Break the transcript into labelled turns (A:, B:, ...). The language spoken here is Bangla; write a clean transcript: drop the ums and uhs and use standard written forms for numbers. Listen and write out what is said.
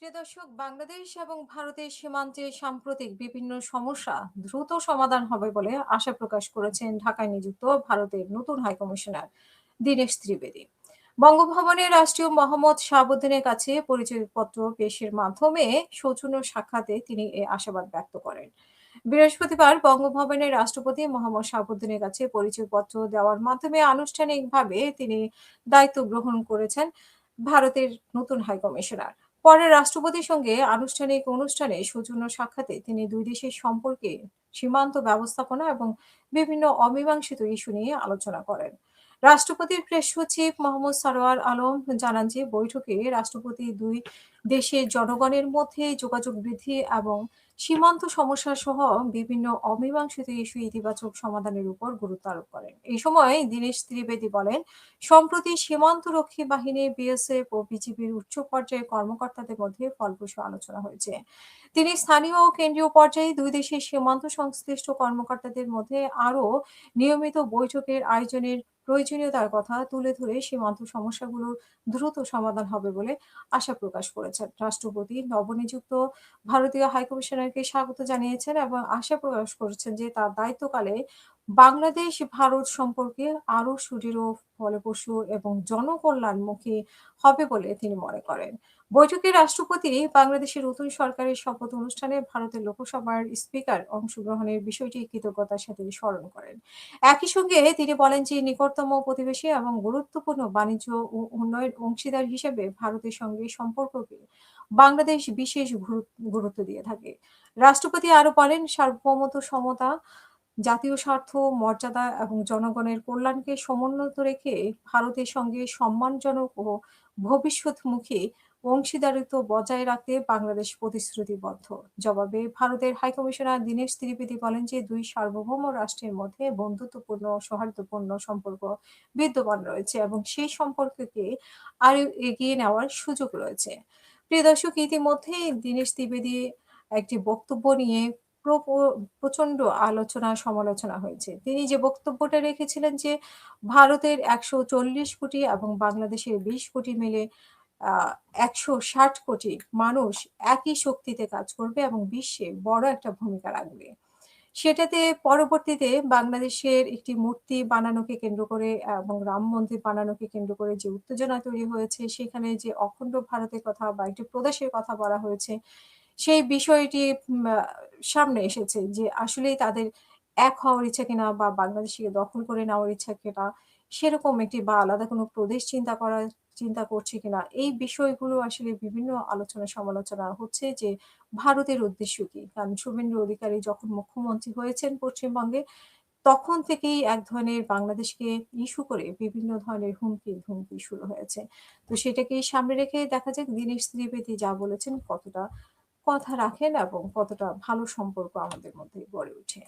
A: প্রিয় দর্শক, বাংলাদেশ এবং ভারতের সীমান্তে সাম্প্রতিক বিভিন্ন সমস্যা দ্রুত সমাধান হবে বলে আশা প্রকাশ করেছেন ঢাকায় নিযুক্ত ভারতের নতুন হাইকমিশনার দীনেশ ত্রিবেদী। বঙ্গভবনে রাষ্ট্রীয় মোহাম্মদ শাহাবুদ্দিনের কাছে পরিচয়পত্র পেশের মাধ্যমে সৌজন্য সাক্ষাতে তিনি এই আশাবাদ ব্যক্ত করেন। বৃহস্পতিবার বঙ্গভবনের রাষ্ট্রপতি মোহাম্মদ শাহাবুদ্দিনের কাছে পরিচয়পত্র দেওয়ার মাধ্যমে আনুষ্ঠানিকভাবে তিনি দায়িত্ব গ্রহণ করেছেন ভারতের নতুন হাইকমিশনার। পরে রাষ্ট্রপতির সঙ্গে আনুষ্ঠানিক অনুষ্ঠানে সৌজন্য সাক্ষাতে তিনি দুই দেশের সম্পর্কে, সীমান্ত ব্যবস্থাপনা এবং বিভিন্ন অমীমাংসিত ইস্যু নিয়ে আলোচনা করেন। রাষ্ট্রপতির প্রেস সচিব মোহাম্মদ সারোয়ার আলম জানান যে বৈঠকে রাষ্ট্রপতি দুই দেশের জনগণের মধ্যে যোগাযোগ বৃদ্ধি এবং সীমান্ত সমস্যা সহ বিভিন্ন অমীমাংসিত ইস্যু ইতিবাচক সমাধানের উপর গুরুত্ব আরোপ করেন। এই সময় দীনেশ ত্রিবেদী বলেন, সম্প্রতি সীমান্তরক্ষী বাহিনী, বিএসএফ ও বিজিবির উচ্চ পর্যায়ের কর্মকর্তাদের মধ্যে ফলপ্রসূ আলোচনা হয়েছে। তিনি স্থানীয় ও কেন্দ্রীয় পর্যায়ে দুই দেশের সীমান্ত সংশ্লিষ্ট কর্মকর্তাদের মধ্যে আরও নিয়মিত বৈঠকের আয়োজনের প্রয়োজনীয়তার কথা তুলে ধরে সীমান্ত সমস্যাগুলোর দ্রুত সমাধান হবে বলে আশা প্রকাশ করেছেন। রাষ্ট্রপতি নবনিযুক্ত ভারতীয় হাইকমিশনারকে স্বাগত জানিয়েছেন এবং আশা প্রকাশ করেছেন যে তার দায়িত্বকালে বাংলাদেশ ভারত সম্পর্কে আরো সুদৃঢ়, ফলপ্রসূ এবং জনকল্যাণমুখী হবে বলে তিনি মনে করেন। বৈঠকে রাষ্ট্রপতি বাংলাদেশের নতুন সরকারের শপথ অনুষ্ঠানে ভারতের লোকসভার স্পিকার অংশগ্রহণের বিষয়টি কৃতজ্ঞতার সাথে স্মরণ করেন। একই সঙ্গে তিনি বলেন যে নিকটতম প্রতিবেশী এবং গুরুত্বপূর্ণ বাণিজ্য ও উন্নয়ন অংশীদার হিসেবে ভারতের সঙ্গে সম্পর্ককে বাংলাদেশ বিশেষ গুরুত্ব দিয়ে থাকে। রাষ্ট্রপতি আরো বলেন, সার্বভৌমত্ব, সমতা, জাতীয় স্বার্থ, মর্যাদা এবং জনগণের কল্যাণকে সমুন্নত রেখে ভারতের সঙ্গে সম্মানজনক ও ভবিষ্যৎমুখী অংশীদারিত্ব বজায় রাখতে বাংলাদেশ প্রতিশ্রুতিবদ্ধ। জবাবে ভারতের হাইকমিশনার দীনেশ ত্রিবেদী বলেন যে দুই সার্বভৌম রাষ্ট্রের মধ্যে বন্ধুত্বপূর্ণ ও সৌহার্দ্যপূর্ণ সম্পর্ক বিদ্যমান রয়েছে এবং সেই সম্পর্ককে আরো এগিয়ে নেওয়ার সুযোগ রয়েছে। প্রিয় দর্শক, ইতিমধ্যেই দীনেশ ত্রিবেদী একটি বক্তব্য নিয়ে প্রপ প্রচন্ড আলোচনা সমালোচনা হয়েছে। তিনি যে বক্তব্যটা রেখেছিলেন যে ভারতের ১৪০ কোটি এবং বাংলাদেশের ২০ কোটি মিলে আ ১৬০ কোটি মানুষ একই শক্তিতে কাজ করবে এবং বিশ্বে বড় একটা ভূমিকা রাখবে। সেটাতে পরবর্তীতে বাংলাদেশের একটি মূর্তি বানানোকে কেন্দ্র করে এবং রাম মন্দির বানানোকে কেন্দ্র করে যে উত্তেজনা তৈরি হয়েছে, সেখানে যে অখণ্ড ভারতের কথা বা একটি প্রদেশের কথা বলা হয়েছে, সেই বিষয়টি সামনে এসেছে যে আসলেই তাদের এক হওয়ার ইচ্ছা কিনা বা বাংলাদেশকে দখল করে নেওয়ার ইচ্ছা কিনা, সেরকম একটি বা আলাদা কোনো প্রদেশ চিন্তা করছে কিনা, এই বিষয়গুলো আসলে বিভিন্ন আলোচনা সমালোচনা হচ্ছে যে ভারতের উদ্দেশ্য কি? কারণ শুভেন্দু অধিকারী যখন মুখ্যমন্ত্রী হয়েছেন পশ্চিমবঙ্গে, তখন থেকেই এক ধরনের বাংলাদেশকে ইস্যু করে বিভিন্ন ধরনের হুমকি শুরু হয়েছে। তো সেটাকেই সামনে রেখে দেখা যাক দীনেশ ত্রিবেদী যা বলেছেন কতটা কথা রাখেন এবং কতটা ভালো সম্পর্ক আমাদের মধ্যে গড়ে ওঠে।